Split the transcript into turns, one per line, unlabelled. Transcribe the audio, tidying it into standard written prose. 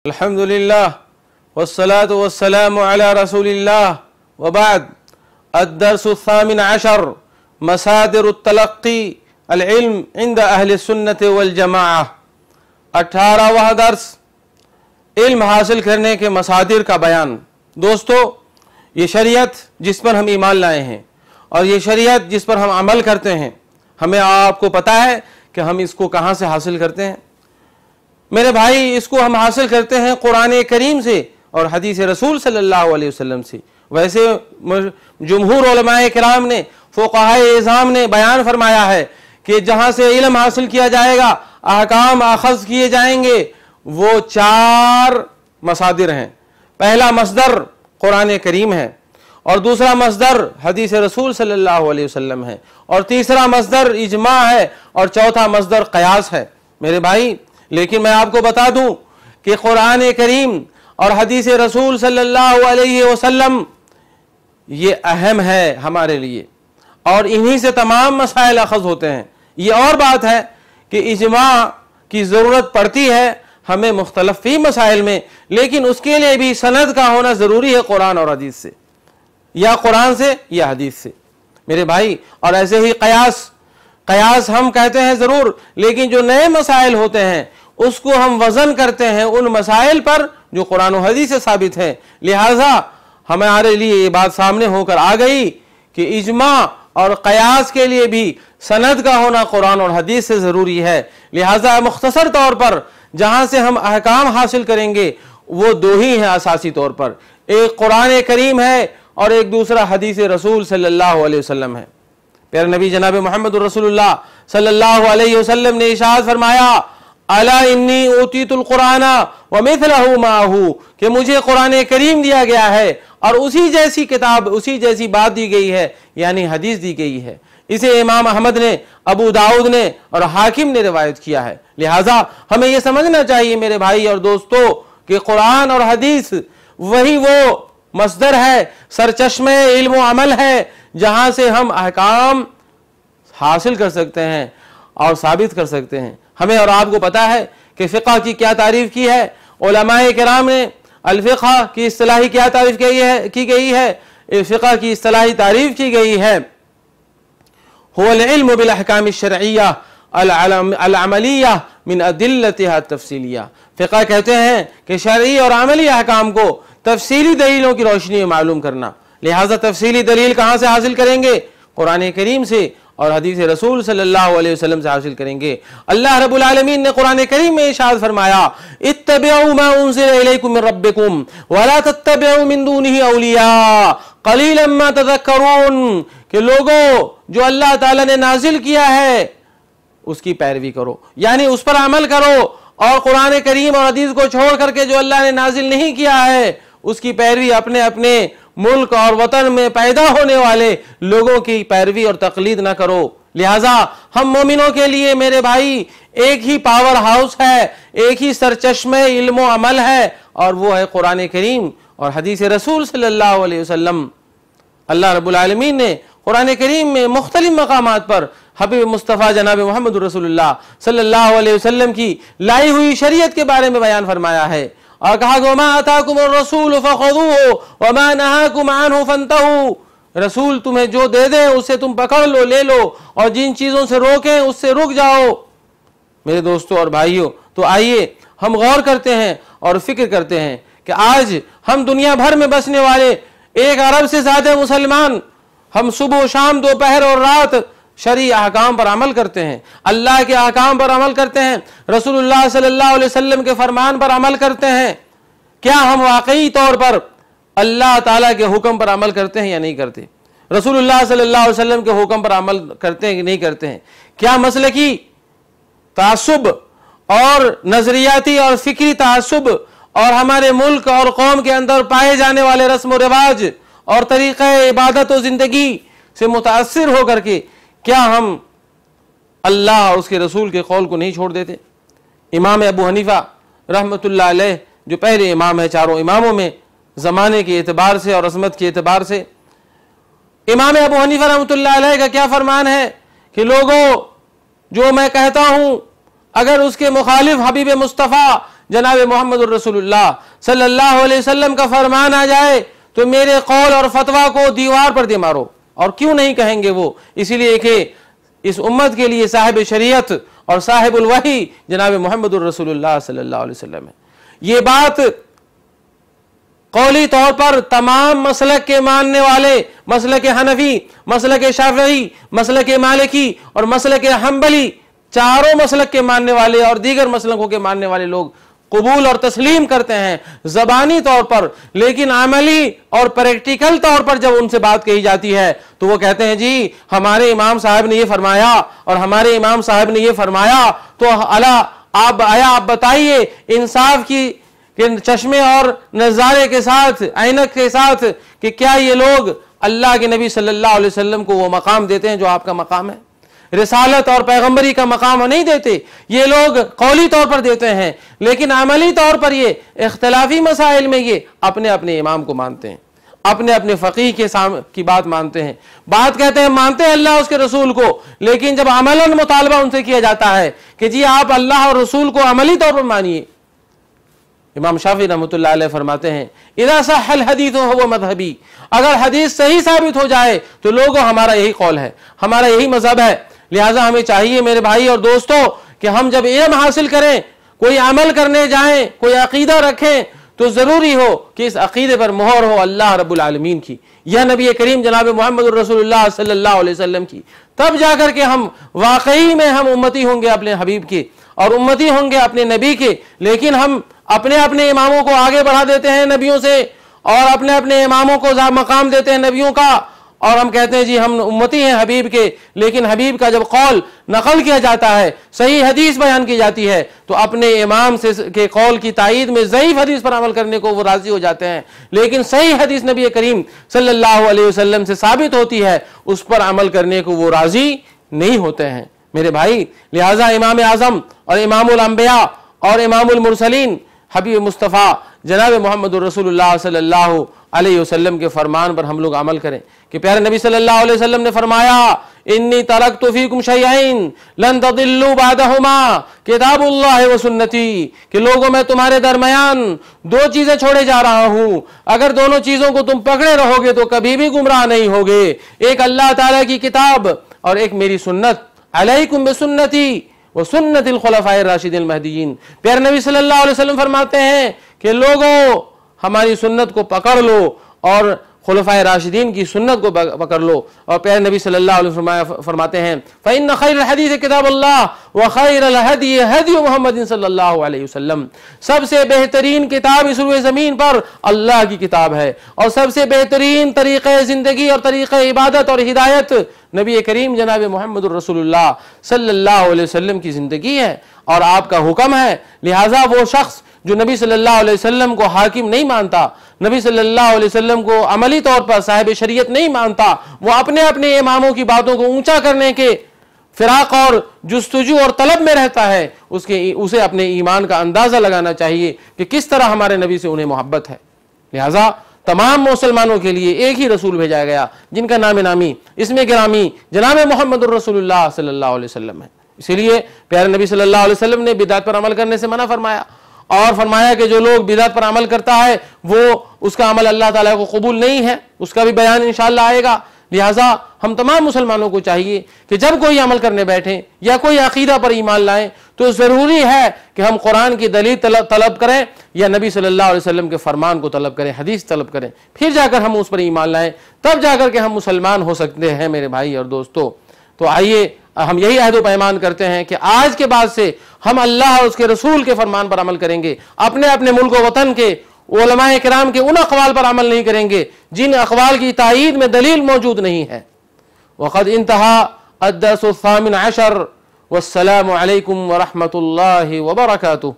अल्हम्दुलिल्लाह वस्सलातु वस्सलामु अला रसूलिल्लाह वबाद अद्दर्सुस्सामिन अशर मसादिरुत तलक्की अल इल्म इंद अहले सुन्नत वल जमाअह। 18वां दर्स इल्म हासिल करने के मसादिर का बयान। दोस्तों, ये शरीयत जिस पर हम ईमान लाए हैं और ये शरीयत जिस पर हम अमल करते हैं, हमें आपको पता है कि हम इसको कहाँ से हासिल करते हैं। मेरे भाई, इसको हम हासिल करते हैं कुरान करीम से और हदीस रसूल सल्लल्लाहु अलैहि वसल्लम से। वैसे जुमहूर उलमाए किराम ने, फुक़हाए इज़ाम ने बयान फरमाया है कि जहाँ से इल्म हासिल किया जाएगा, अहकाम अखज़ किए जाएंगे, वो 4 मसादिर हैं। पहला मसदर कुरान करीम है और दूसरा मसदर हदीस रसूल सल्लल्लाहु अलैहि वसल्लम है और तीसरा मसदर इजमा है और चौथा मसदर क़यास है। मेरे भाई, लेकिन मैं आपको बता दूं कि कुरान करीम और हदीस रसूल सल्लल्लाहु अलैहि वसल्लम ये अहम है हमारे लिए और इन्हीं से तमाम मसाइल अखज़ होते हैं। ये और बात है कि इजमा की ज़रूरत पड़ती है हमें मुख्तलिफ़ी मसाइल में, लेकिन उसके लिए भी सनद का होना ज़रूरी है कुरान और हदीस से, या कुरान से या हदीस से मेरे भाई। और ऐसे ही क़यास हम कहते हैं ज़रूर, लेकिन जो नए मसाइल होते हैं उसको हम वज़न करते हैं उन मसाइल पर जो कुरान और हदीस से साबित है। लिहाजा हमारे लिए ये बात सामने होकर आ गई कि इजमा और क़यास के लिए भी सनद का होना कुरान और हदीस से ज़रूरी है। लिहाजा मुख्तसर तौर पर जहाँ से हम अहकाम हासिल करेंगे वो 2 ही हैं असासी तौर पर, एक कुरान करीम है और एक दूसरा हदीस रसूल सल्लल्लाहु अलैहि वसल्लम है। प्यारे नबी जनाब मोहम्मद रसूलुल्लाह सल्लल्लाहु अलैहि वसल्लम ने इरशाद फरमाया, अला इन्नी ऊतीतुल कुराना व मिथलहु माहू, कि मुझे कुरान करीम दिया गया है और उसी जैसी किताब, उसी जैसी बात दी गई है, यानी हदीस दी गई है। इसे इमाम अहमद ने, अबू दाऊद ने और हाकिम ने रिवायत किया है। लिहाजा हमें यह समझना चाहिए मेरे भाई और दोस्तों कि कुरान और हदीस वही वो मसदर है, सरचश्मे इल्म व अमल है, जहां से हम अहकाम हासिल कर सकते हैं और साबित कर सकते हैं। हमें और आपको पता है कि फ़िक़्ह की क्या तारीफ की है। उलमाए किराम ने अल-फ़िक़्ह की इस्तिलाही क्या तारीफ की गई है, फ़िक़्ह की इस्तिलाही तारीफ की गई है, हुवल इल्म बिल अहकाम अश-शरइय्या अल-अमलिय्या मिन अदिल्लतिहा तफ़सीलिय्या। फ़िक़्ह कहते हैं कि शरई और अमली अहकाम को तफसीली दलीलों की रोशनी में मालूम करना। लिहाजा तफसीली दलील कहाँ से हासिल करेंगे? कुरान करीम से और हदीस रसूल सल्लल्लाहु अलैहि वसल्लम से हासिल करेंगे। अल्लाह रब्बुल आलमीन ने कुरान करीम में इरशाद फरमाया, इत्तबिउ मा उनज़िला इलैकुम मिन रब्बिकुम वला तत्तबिउ मिन दूनिही औलिया क़लीलन मा तज़क्करून, कि लोगों, जो अल्लाह ताला ने नाजिल किया है उसकी पैरवी करो, यानी उस पर अमल करो, और कुरान करीम और हदीस को छोड़ करके जो अल्लाह ने नाजिल नहीं किया है उसकी पैरवी अपने अपने मुल्क और वतन में पैदा होने वाले लोगों की पैरवी और तकलीद ना करो। लिहाजा हम मोमिनों के लिए मेरे भाई एक ही पावर हाउस है, एक ही सरचश्मे इल्म व अमल है, और वो है कुरान करीम और हदीस रसूल सल्लल्लाहु अलैहि वसल्लम। अल्लाह रब्बुल आलमीन ने कुरान करीम में मुख्तलिफ मकामात पर हबीब मुस्तफ़ा जनाब मोहम्मद रसूलुल्लाह सल्लल्लाहु अलैहि वसल्लम की लाई हुई शरीयत के बारे में बयान फरमाया है और कहा, वमा आताकुमुर रसूल फखुज़ूहु वमा नहाकुम अन्हु फंतहू। रसूल तुम्हें जो दे दे उसे तुम पकड़ लो, ले लो, और जिन चीज़ों से रोकें उससे रुक जाओ। मेरे दोस्तों और भाइयों, तो आइए हम गौर करते हैं और फिक्र करते हैं कि आज हम दुनिया भर में बसने वाले 1 अरब से ज़्यादा मुसलमान, हम सुबह शाम दोपहर और रात शरई अहकाम पर अमल करते हैं, अल्लाह के अहकाम पर अमल करते हैं, रसूलुल्लाह सल्लल्लाहु अलैहि वसल्लम के फरमान पर अमल करते हैं। क्या हम वाकई तौर पर अल्लाह ताला के हुक्म पर अमल करते हैं या नहीं करते? रसूलुल्लाह सल्लल्लाहु अलैहि वसल्लम के हुक्म पर अमल करते हैं कि नहीं करते हैं? क्या मसलकी तासुब और नजरियाती और फिक्री तासुब और हमारे मुल्क और कौम के अंदर पाए जाने वाले रस्म व रिवाज और तरीक़े इबादत और ज़िंदगी से मुतासिर होकर के क्या हम अल्लाह और उसके रसूल के कौल को नहीं छोड़ देते? इमाम अबू हनीफा रहमतुल्लाह अलैह, जो पहले इमाम है चारों इमामों में, ज़माने के एतबार से और अज़मत के एतबार से, इमाम अबू हनीफा रहमतुल्लाह अलैह का क्या फरमान है कि लोगों, जो मैं कहता हूँ अगर उसके मुखालिफ हबीब मुस्तफ़ा जनाब मोहम्मद रसूलुल्लाह सल्लल्लाहु अलैहि वसल्लम का फरमान आ जाए तो मेरे कौल और फतवा को दीवार पर दे मारो। और क्यों नहीं कहेंगे वो, इसीलिए कि इस उम्मत के लिए साहिब शरीयत और साहिबुल वही जनाब मोहम्मद रसूलुल्लाह सल्लल्लाहु अलैहि वसल्लम है। ये बात कौली तौर पर तमाम मसलक के मानने वाले, मसलक हनफी, मसलक शाफी, मसलक मालिकी और मसलक हम्बली, चारों मसलक के मानने वाले और दीगर मसलकों के मानने वाले लोग कबूल और तस्लीम करते हैं ज़बानी तौर पर, लेकिन अमली और प्रैक्टिकल तौर पर जब उनसे बात कही जाती है तो वो कहते हैं जी हमारे इमाम साहब ने ये फरमाया और हमारे इमाम साहब ने ये फरमाया, तो अला आप बताइए इंसाफ की चश्मे और नज़ारे के साथ, ऐनक के साथ, कि क्या ये लोग अल्लाह के नबी सल्लल्लाहु अलैहि वसल्लम को वो मकाम देते हैं जो आपका मकाम है? रिसालत और पैगंबरी का मकाम नहीं देते। ये लोग कौली तौर पर देते हैं, लेकिन अमली तौर पर ये इख्तिलाफी मसाइल में ये अपने अपने इमाम को मानते हैं, अपने अपने फ़कीह की बात मानते हैं। बात कहते हैं मानते हैं अल्लाह उसके रसूल को, लेकिन जब अमलन मुतालबा उनसे किया जाता है कि जी आप अल्लाह और रसूल को अमली तौर पर मानिए, इमाम शाफी रहमतुल्लाह अलैह फरमाते हैं इज़ा सह्हल हदीस हुवा मज़हबी, अगर हदीस सही साबित हो जाए तो लोगों हमारा यही कौल है, हमारा यही मजहब है। लिहाजा हमें चाहिए मेरे भाई और दोस्तों कि हम जब इल्म हासिल करें, कोई अमल करने जाएं, कोई अकीदा रखें, तो जरूरी हो कि इस अकीदे पर मोहर हो अल्लाह रब्बुल आलमीन की या नबी करीम जनाब मोहम्मद रसूलुल्लाह सल्लल्लाहु अलैहि वसल्लम की। तब जाकर के हम वाकई में हम उम्मती होंगे अपने हबीब के और उम्मती होंगे अपने नबी के। लेकिन हम अपने अपने इमामों को आगे बढ़ा देते हैं नबियों से और अपने अपने इमामों को मकाम देते हैं नबियों का, और हम कहते हैं जी हम उम्मती हैं हबीब के। लेकिन हबीब का जब कौल नकल किया जाता है, सही हदीस बयान की जाती है, तो अपने इमाम से के कौल की तायीद में ज़ईफ़ हदीस पर अमल करने को वो राजी हो जाते हैं। लेकिन सही हदीस नबी करीम सल्लल्लाहु अलैहि वसल्लम से साबित होती है, उस पर अमल करने को वो राजी नहीं होते हैं मेरे भाई। लिहाजा इमाम आज़म और इमामुल अंबिया और इमामुल मुरसलीन हबीब मुस्तफ़ा जनाब मोहम्मद रसूलुल्लाह सल्लल्लाहु अलैहि वसल्लम के फरमान पर हम लोग अमल करें कि प्यारे नबी सल्लल्लाहु अलैहि वसल्लम ने फरमाया इन्नी तरक्तु फीकुम शैअइन लन तदिल्लु बादहुमा किताबुल्लाह व सुन्नती, कि लोगों मैं तुम्हारे दरमियान दो चीजें छोड़े जा रहा हूं, अगर दोनों चीजों को तुम पकड़े रहोगे तो कभी भी गुमराह नहीं होगे। एक अल्लाह ताला की किताब और एक मेरी सुन्नत, अलैकुम बिसुन्नती व सुन्नतिल खुलफाए राशिदीन महदीयीन। प्यारे नबी सल्लल्लाहु अलैहि वसल्लम फरमाते हैं कि लोगों हमारी सुन्नत को पकड़ लो और खुलफाए राशिदीन की सुन्नत को पकड़ लो। और प्यारे नबी सल्लल्लाहु अलैहि वसल्लम फरमाते हैं फ़इन्न खैरुल हदीस किताबुल्लाह व खैरुल हदी हदी मुहम्मद सल्लल्लाहु अलैहि वसल्लम, सबसे बेहतरीन किताब इस रुए ज़मीन पर अल्लाह की किताब है और सबसे बेहतरीन तरीक़े ज़िंदगी और तरीक़े इबादत और हिदायत नबी करीम जनाब मोहम्मद रसूलुल्लाह सल्लल्लाहु अलैहि वसल्लम की ज़िंदगी है और आपका हुक्म है। लिहाजा वो शख्स जो नबी सल्लल्लाहु अलैहि वसल्लम को हाकिम नहीं मानता, नबी सल्लल्लाहु अलैहि वसल्लम को अमली तौर पर साहिब शरीयत नहीं मानता, वो अपने अपने इमामों की बातों को ऊंचा करने के फिराक और जुस्तजू और तलब में रहता है, उसे अपने ईमान का अंदाजा लगाना चाहिए कि किस तरह हमारे नबी से उन्हें मोहब्बत है। लिहाजा तमाम मुसलमानों के लिए एक ही रसूल भेजा गया जिनका नाम नामी इसमें गिरामी जनाब मोहम्मद रसूलुल्लाह सल्लल्लाहु अलैहि वसल्लम है। इसीलिए प्यारे नबी सल्लल्लाहु अलैहि वसल्लम ने बिदअत पर अमल करने से मना फरमाया और फरमाया कि जो लोग बिदअत पर अमल करता है वो उसका अमल अल्लाह ताला को कबूल नहीं है, उसका भी बयान इंशाअल्लाह आएगा। लिहाजा हम तमाम मुसलमानों को चाहिए कि जब कोई अमल करने बैठें या कोई अकीदा पर ईमान लाएं तो ज़रूरी है कि हम कुरान की दलील तलब करें या नबी सल्लल्लाहु अलैहि वसल्लम के फरमान को तलब करें, हदीस तलब करें, फिर जाकर हम उस पर ईमान लाएं, तब जाकर के हम मुसलमान हो सकते हैं मेरे भाई और दोस्तों। तो आइए हम यही अहद पैमान करते हैं कि आज के बाद से हम अल्लाह और उसके रसूल के फरमान पर अमल करेंगे, अपने अपने मुल्क व वतन के उलमाए किराम के उन अक़वाल पर अमल नहीं करेंगे जिन अक़वाल की तायीद में दलील मौजूद नहीं है। वक़द इंतहा अद्दर्सु सामिन अशर वस्सलामु अलैकुम व रहमतुल्लाहि व बरकातुहू।